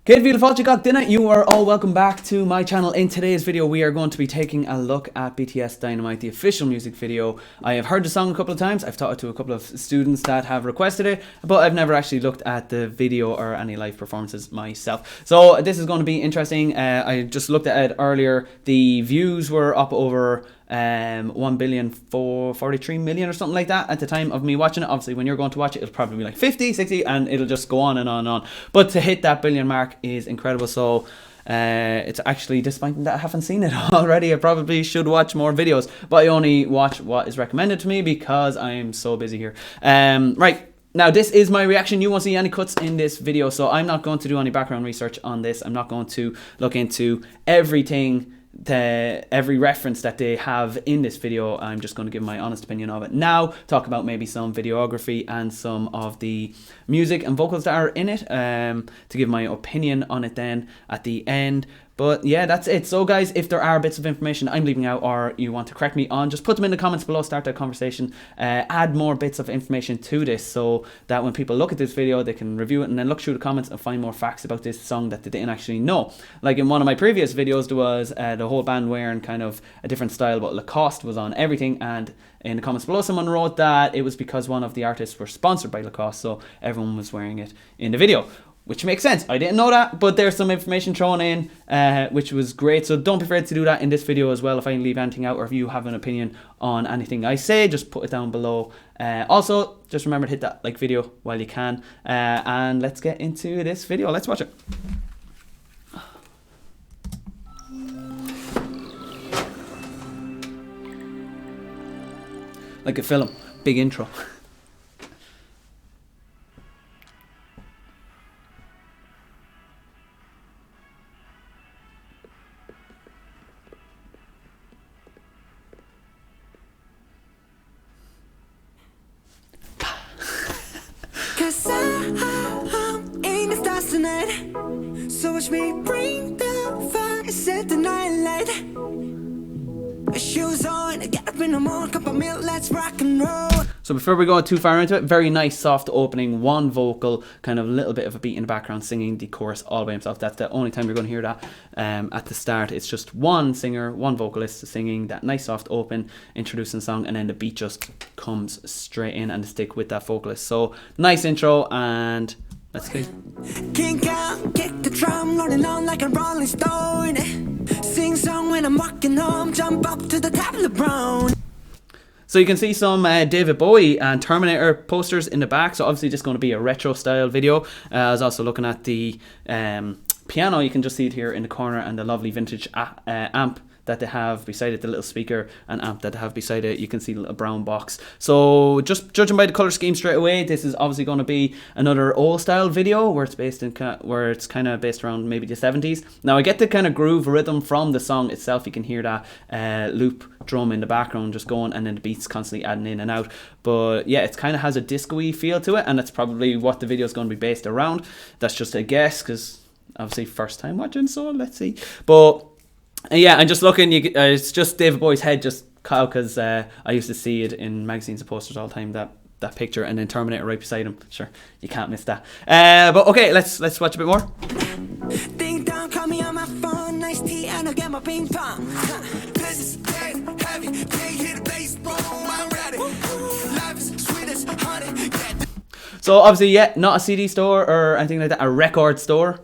Kid beautiful got dinner. You are all welcome back to my channel. In today's video we are going to be taking a look at BTS DYNAMITE, the official music video. I have heard the song a couple of times. I've taught it to a couple of students that have requested it, but I've never actually looked at the video or any live performances myself. So this is going to be interesting. I just looked at it earlier. The views were up over 1,443,000,000 or something like that at the time of me watching it. Obviously when you're going to watch it, it'll probably be like 50, 60, and it'll just go on and on and on. But to hit that billion mark is incredible. So it's actually disappointing that I haven't seen it already. I probably should watch more videos, but I only watch what is recommended to me because I am so busy here. Right. Now, this is my reaction. You won't see any cuts in this video, so I'm not going to do any background research on this. I'm not going to look into everything, every reference that they have in this video. I'm just going to give my honest opinion of it now, talk about maybe some videography and some of the music and vocals that are in it, to give my opinion on it then at the end. But yeah, that's it. So guys, if there are bits of information I'm leaving out or you want to correct me on, just put them in the comments below, start that conversation. Add more bits of information to this so that when people look at this video, they can review it and then look through the comments and find more facts about this song that they didn't actually know. Like in one of my previous videos, there was the whole band wearing kind of a different style, but Lacoste was on everything, and in the comments below someone wrote that it was because one of the artists were sponsored by Lacoste, so everyone was wearing it in the video. Which makes sense. I didn't know that, but there's some information thrown in, which was great. So don't be afraid to do that in this video as well. If I leave anything out or if you have an opinion on anything I say, just put it down below. Also, just remember to hit that like video while you can. And let's get into this video. Let's watch it. Like a film. Big intro. Cause I'm in the stars tonight, so watch me bring the fire, set the night light. Shoes on, get up in the morning, cup of milk, let's rock and roll. So before we go too far into it, very nice soft opening, one vocal, kind of a little bit of a beat in the background singing the chorus all by himself. That's the only time you're going to hear that at the start. It's just one singer, one vocalist singing that nice soft open, introducing the song, and then the beat just comes straight in and stick with that vocalist. So nice intro, and let's go. Kick out, kick the drum, rolling on like a rolling stone. Sing song when I'm walking home, jump up to the top of the brown. So you can see some David Bowie and Terminator posters in the back. So obviously just going to be a retro style video. I was also looking at the piano. You can just see it here in the corner, and the lovely vintage amp that they have beside it, the little speaker and amp that they have beside it. You can see a little brown box. So just judging by the color scheme straight away, this is obviously going to be another old style video where it's based in kind of based around maybe the 70s. Now I get the kind of groove rhythm from the song itself. You can hear that loop drum in the background just going, and then the beats constantly adding in and out. But yeah, it kind of has a disco-y feel to it, and that's probably what the video is going to be based around. That's just a guess because obviously first time watching, so let's see. But yeah, and just looking, it's just David Bowie's head just cut out because I used to see it in magazines and posters all the time, that picture, and then Terminator right beside him. Sure, you can't miss that. But okay, let's watch a bit more. Ding dong, call me on my phone, nice tea, and I'll get my ping pong. This is dead heavy, can't hear the bass, boom, I'm ready. Life is sweet as honey. So obviously, yeah, not a CD store or anything like that, a record store.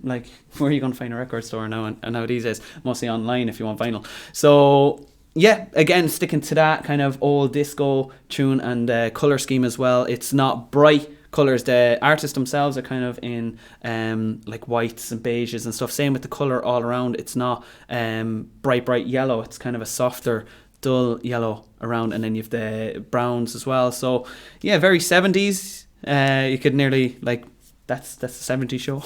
Like, where are you going to find a record store nowadays? Days? Mostly online if you want vinyl. So yeah, again, sticking to that kind of old disco tune and color scheme as well. It's not bright colors. The artists themselves are kind of in like whites and beiges and stuff. Same with the color all around. It's not bright yellow. It's kind of a softer, dull yellow around, and then you have the browns as well. So yeah, very 70s. You could nearly like, that's the 70s show.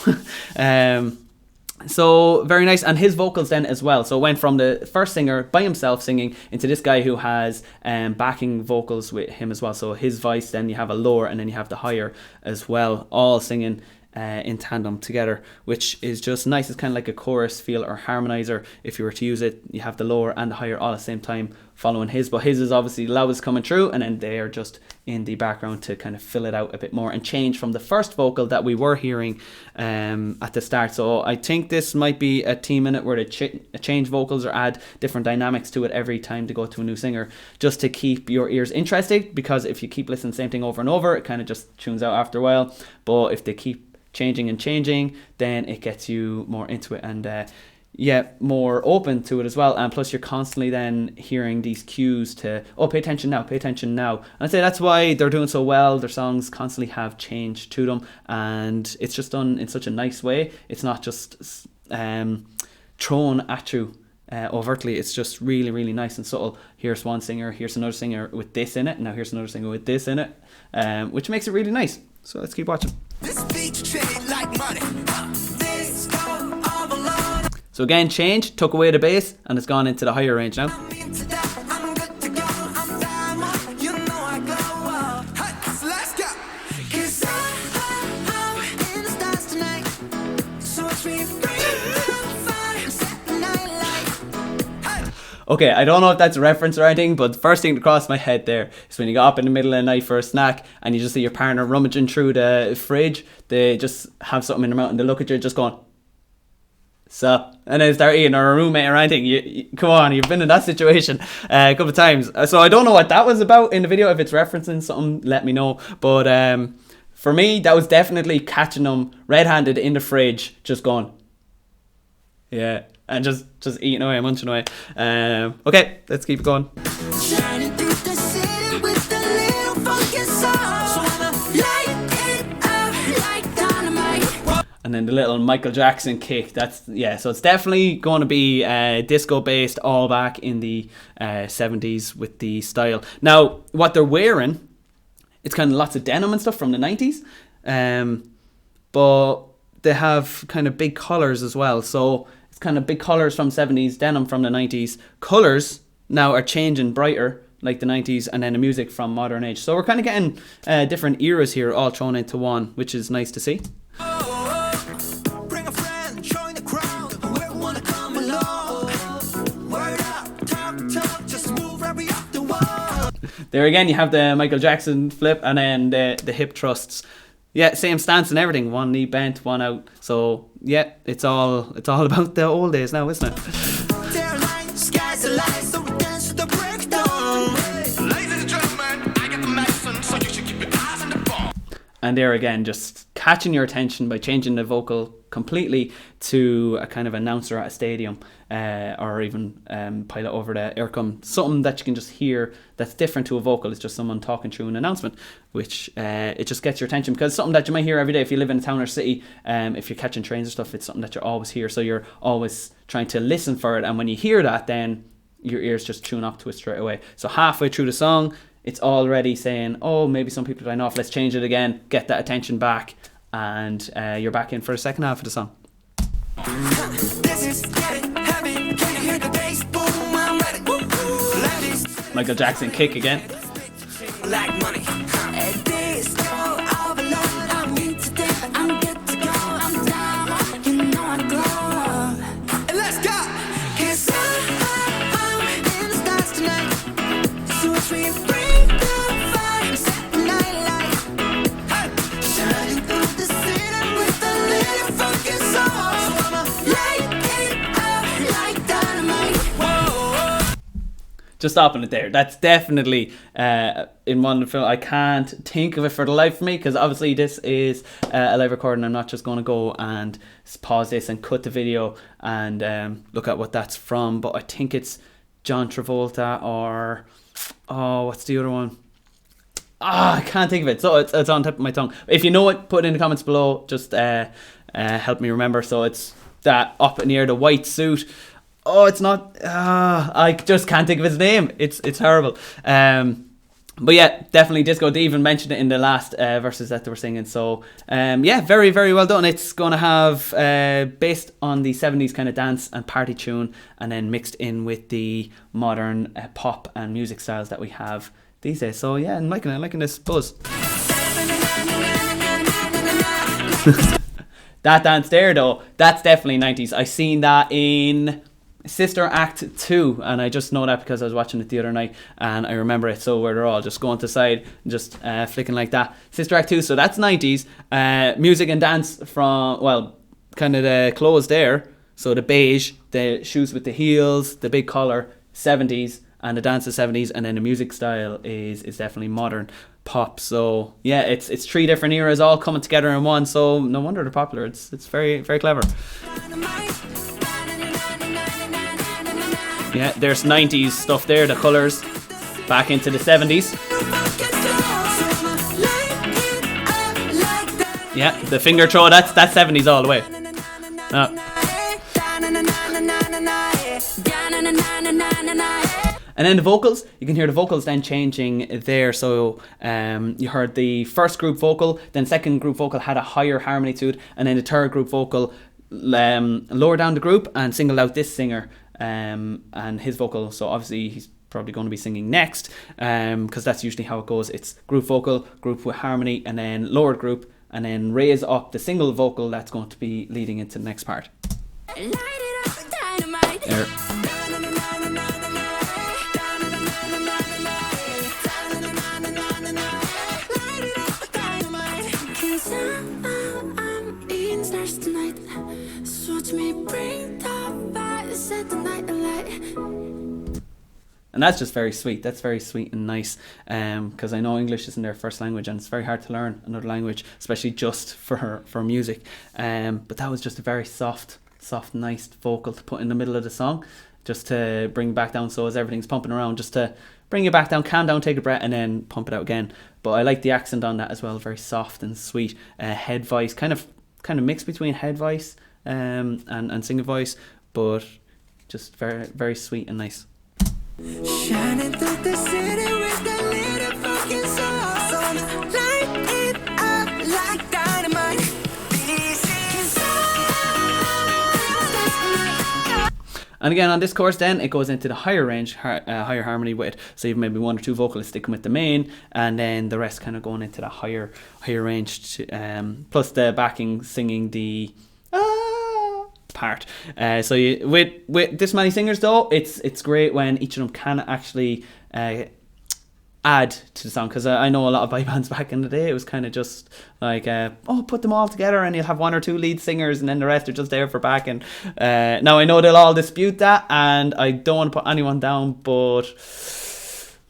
So very nice. And his vocals then as well. So it went from the first singer by himself singing into this guy who has backing vocals with him as well. So his voice, then you have a lower, and then you have the higher as well, all singing in tandem together, which is just nice. It's kind of like a chorus feel or harmonizer. If you were to use it, you have the lower and the higher all at the same time following his, but his is obviously loudest coming through, and then they are just in the background to kind of fill it out a bit more and change from the first vocal that we were hearing at the start. So I think this might be a team in it where they change vocals or add different dynamics to it every time to go to a new singer, just to keep your ears interested, because if you keep listening to the same thing over and over, it kind of just tunes out after a while. But if they keep changing and changing, then it gets you more into it and more open to it as well. And plus you're constantly then hearing these cues to, oh, pay attention now, and I'd say that's why they're doing so well. Their songs constantly have change to them, and it's just done in such a nice way. It's not just thrown at you overtly. It's just really, really nice and subtle. Here's one singer, here's another singer with this in it, now here's another singer with this in it, which makes it really nice. So let's keep watching. This beat treated like money. This all alone. So again, change, took away the bass, and it's gone into the higher range now. I'm into that. I'm good to go. I'm diamond. You know I glow up. Hey, so let's go. 'Cause I'm in the stars tonight. So watch me bring the fire. Set the night light. Hey. Okay, I don't know if that's a reference or anything, but the first thing that crossed my head there is when you got up in the middle of the night for a snack and you just see your partner rummaging through the fridge. They just have something in their mouth and they look at you just going, sup, and then start eating, or a roommate or anything. You come on, you've been in that situation a couple of times. So I don't know what that was about in the video. If it's referencing something, let me know. But for me, that was definitely catching them red-handed in the fridge, just going, yeah, and just eating away, munching away. Okay, let's keep it going. Shining through the city with a little funky soul. So I'ma light it up like dynamite. And then the little Michael Jackson kick. So it's definitely going to be disco based, all back in the 70s with the style. Now, what they're wearing, it's kind of lots of denim and stuff from the 90s, but they have kind of big colours as well. So it's kind of big colours from 70s, denim from the 90s. Colours now are changing brighter like the 90s, and then the music from modern age. So we're kind of getting different eras here all thrown into one, which is nice to see. Bring a friend, join the crowd. Whoever wanna come along. Word up, talk, just move right up the wall. There again, you have the Michael Jackson flip, and then the hip thrusts. Yeah, same stance and everything. One knee bent, one out. So yeah, it's all about the old days now, isn't it? Sky's the light, so we dance to the breakdown. Ladies and gentlemen, I got the medicine, so you should keep your eyes on the ball. And there again, just catching your attention by changing the vocal completely to a kind of announcer at a stadium, or even pilot over the aircom. Something that you can just hear that's different to a vocal. It's just someone talking through an announcement, which it just gets your attention, because it's something that you might hear every day if you live in a town or city. If you're catching trains or stuff, it's something that you always hear, so you're always trying to listen for it. And when you hear that, then your ears just tune up to it straight away. So halfway through the song, it's already saying, oh, maybe some people are dying off, let's change it again, get that attention back, and you're back in for the second half of the song. This is getting heavy. Can you hear the bass? Boom, I'm ready. Ladies, Michael Jackson kick again. like money. This all alone. I'm into that. I'm good to go. I'm down. You know I glow. And let's go. 'Cause I'm in the stars tonight. So watch me bring the fire. Set the night light. Hey, shining through the city with a little funky soul. So I'ma light it up like dynamite. Whoa. Just stopping it there. That's definitely in one film. I can't think of it for the life of me, because obviously this is a live recording. I'm not just going to go and pause this and cut the video and look at what that's from. But I think it's John Travolta, or what's the other one? I can't think of it. So it's on top of my tongue. If you know it, put it in the comments below. Just help me remember. So it's that up near the white suit. Oh, it's not. I just can't think of his name. It's horrible. But yeah, definitely disco. They even mentioned it in the last verses that they were singing. So yeah, very, very well done. It's going to have based on the 70s kind of dance and party tune, and then mixed in with the modern pop and music styles that we have these days. So yeah, I'm liking this buzz. That dance there, though, that's definitely 90s. I seen that in Sister Act 2, and I just know that because I was watching it the other night and I remember it. So where they're all just going to the side and just flicking like that. Sister Act 2, so that's 90s. Music and dance from, well, kind of the clothes there. So the beige, the shoes with the heels, the big collar, 70s, and the dance is 70s, and then the music style is definitely modern pop. So yeah, it's three different eras all coming together in one. So no wonder they're popular. It's very, very clever. Yeah, there's 90s stuff there, the colours, back into the 70s. Yeah, the finger throw, that's 70s all the way. And then the vocals, you can hear the vocals then changing there. So you heard the first group vocal, then second group vocal had a higher harmony to it, and then the third group vocal lower down the group and singled out this singer and his vocal. So obviously he's probably going to be singing next, because that's usually how it goes. It's group vocal, group with harmony, and then lowered group, and then raise up the single vocal that's going to be leading into the next part. There. And that's just very sweet. That's very sweet and nice, because I know English isn't their first language, and it's very hard to learn another language, especially just for music. But that was just a very soft, nice vocal to put in the middle of the song, just to bring back down. So as everything's pumping around, just to bring you back down, calm down, take a breath, and then pump it out again. But I like the accent on that as well. Very soft and sweet. Head voice, kind of mixed between head voice and singer voice, but just very, very sweet and nice. Shining through the city with the little fucking sun, light it up like dynamite. And again on this chorus, then it goes into the higher range, higher harmony with it. So you've maybe one or two vocalists sticking with the main, and then the rest kind of going into the higher range. Plus the backing singing the part. So with this many singers though, it's great when each of them can actually add to the song, because I know a lot of boy bands back in the day, it was kind of just like put them all together and you'll have one or two lead singers and then the rest are just there for backing. Now I know they'll all dispute that, and I don't want to put anyone down, but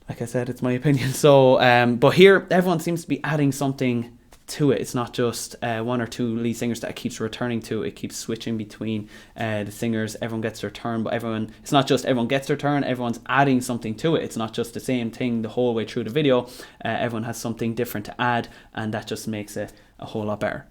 like I said, it's my opinion. So but here everyone seems to be adding something to it. It's not just one or two lead singers that it keeps returning to. It keeps switching between the singers. Everyone gets their turn, but it's not just everyone gets their turn, everyone's adding something to it. It's not just the same thing the whole way through the video. Everyone has something different to add, and that just makes it a whole lot better.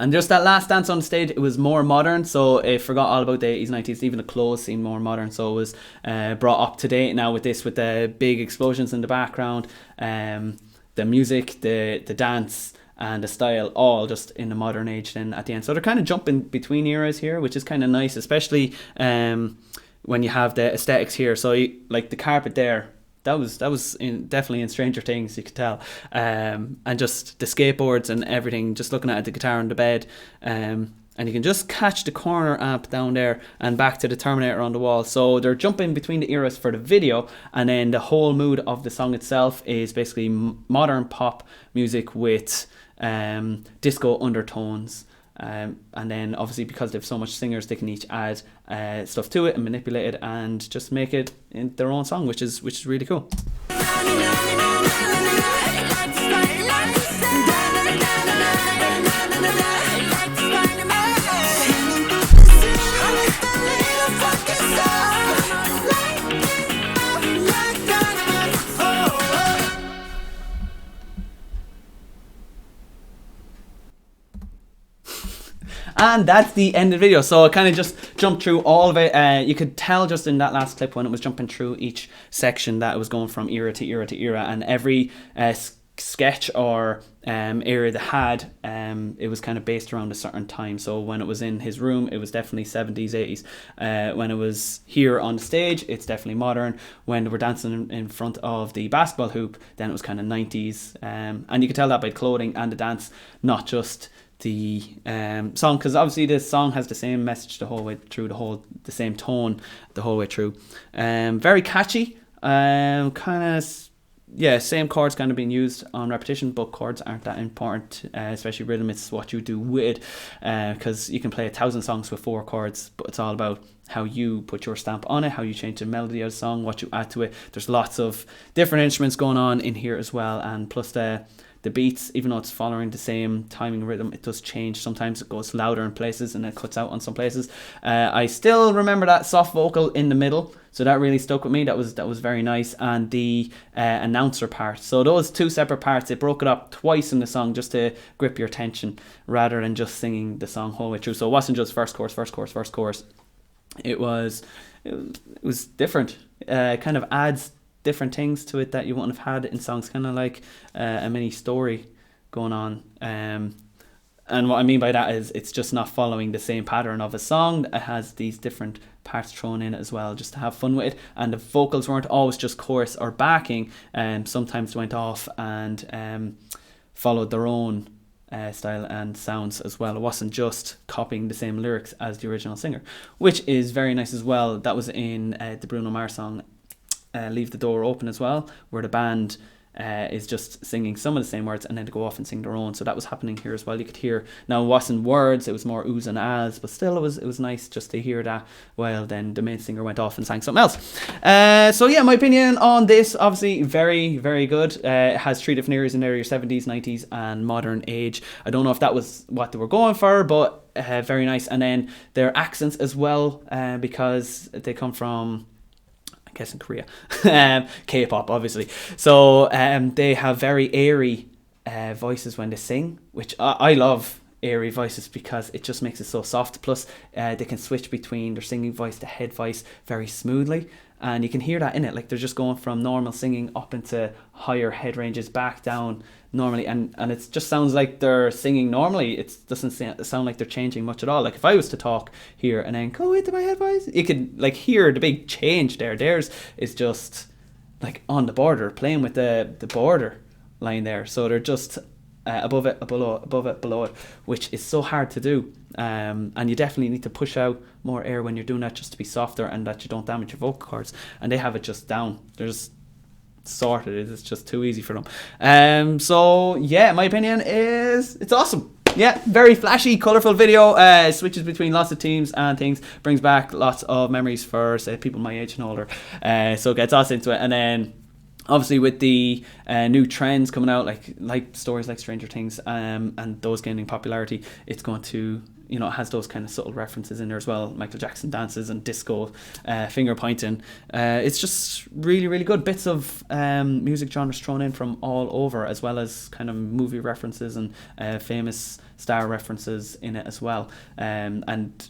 And just that last dance on stage, it was more modern, so it forgot all about the 80s, 90s. Even the clothes seemed more modern, so it was brought up to date now with this, with the big explosions in the background, the music, the dance, and the style, all just in the modern age then at the end. So they're kind of jumping between eras here, which is kind of nice, especially when you have the aesthetics here. So like the carpet there, that was definitely in Stranger Things, you could tell, and just the skateboards and everything, just looking at the guitar on the bed, and you can just catch the corner amp down there and back to the Terminator on the wall. So they're jumping between the eras for the video, and then the whole mood of the song itself is basically modern pop music with disco undertones. And then obviously because they have so much singers, they can each add stuff to it and manipulate it and just make it in their own song, which is really cool. And that's the end of the video. So I kind of just jumped through all of it. You could tell just in that last clip when it was jumping through each section that it was going from era to era to era, and every sketch or area they had, it was kind of based around a certain time. So when it was in his room, it was definitely 70s, 80s. When it was here on the stage, it's definitely modern. When they were dancing in front of the basketball hoop, then it was kind of 90s. And you could tell that by clothing and the dance, not just the song, because obviously this song has the same message the whole way through, the same tone the whole way through. Very catchy, kind of. Yeah, same chords kind of being used on repetition, but chords aren't that important, especially rhythm. It's what you do with it, because you can play 1,000 songs with 4 chords, but it's all about how you put your stamp on it, how you change the melody of the song, what you add to it. There's lots of different instruments going on in here as well, and plus the beats, even though it's following the same timing rhythm, it does change. Sometimes it goes louder in places and it cuts out on some places. I still remember that soft vocal in the middle, so that really stuck with me. That was very nice. And the announcer part, so those 2 separate parts, it broke it up twice in the song just to grip your attention rather than just singing the song whole way through. So it wasn't just first chorus. It was different. Kind of adds different things to it that you wouldn't have had in songs, kind of like a mini story going on. And what I mean by that is it's just not following the same pattern of a song. It has these different parts thrown in as well, just to have fun with it. And the vocals weren't always just chorus or backing, sometimes went off and followed their own style and sounds as well. It wasn't just copying the same lyrics as the original singer, which is very nice as well. That was in the Bruno Mars song Leave the Door Open as well, where the band is just singing some of the same words and then to go off and sing their own. So that was happening here as well. You could hear, now it wasn't words, it was more oohs and ahs, but still it was nice just to hear that while then the main singer went off and sang something else. So yeah, my opinion on this, obviously very, very good. It has 3 different eras in there, your 70s, 90s and modern age. I don't know if that was what they were going for, but very nice. And then their accents as well, because they come from, I guess, in Korea, K-pop obviously, so they have very airy voices when they sing, which I love airy voices because it just makes it so soft. Plus they can switch between their singing voice to head voice very smoothly, and you can hear that in it, like they're just going from normal singing up into higher head ranges, back down normally, and it just sounds like they're singing normally. It doesn't sound like they're changing much at all. Like if I was to talk here and then go into my head voice, you could like hear the big change there. Theirs is just like on the border, playing with the border line there, so they're just above it, below it, which is so hard to do. And you definitely need to push out more air when you're doing that, just to be softer and that you don't damage your vocal cords. And they have it just down. They're just sorted. It's just too easy for them. So yeah, my opinion is it's awesome. Yeah, very flashy, colourful video. Switches between lots of teams and things. Brings back lots of memories for, say, people my age and older. So it gets us into it. And then obviously with the new trends coming out, like stories like Stranger Things, and those gaining popularity, it's going to, it has those kind of subtle references in there as well. Michael Jackson dances and disco, finger pointing. It's just really, really good. Bits of music genres thrown in from all over, as well as kind of movie references and famous star references in it as well. And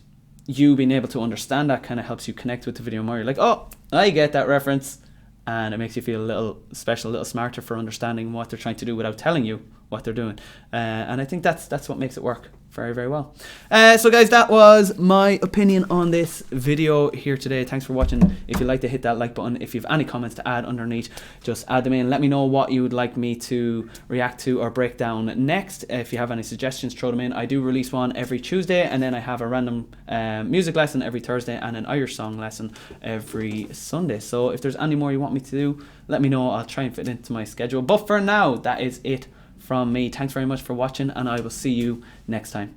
you being able to understand that kind of helps you connect with the video more. You're like, oh, I get that reference. And it makes you feel a little special, a little smarter for understanding what they're trying to do without telling you what they're doing. And I think that's what makes it work very, very well. So guys, that was my opinion on this video here today. Thanks for watching. If you'd like to hit that like button, if you have any comments to add underneath, just add them in. Let me know what you would like me to react to or break down next. If you have any suggestions, throw them in. I do release one every Tuesday, and then I have a random music lesson every Thursday and an Irish song lesson every Sunday. So if there's any more you want me to do, let me know. I'll try and fit it into my schedule. But for now, that is it from me. Thanks very much for watching, and I will see you next time.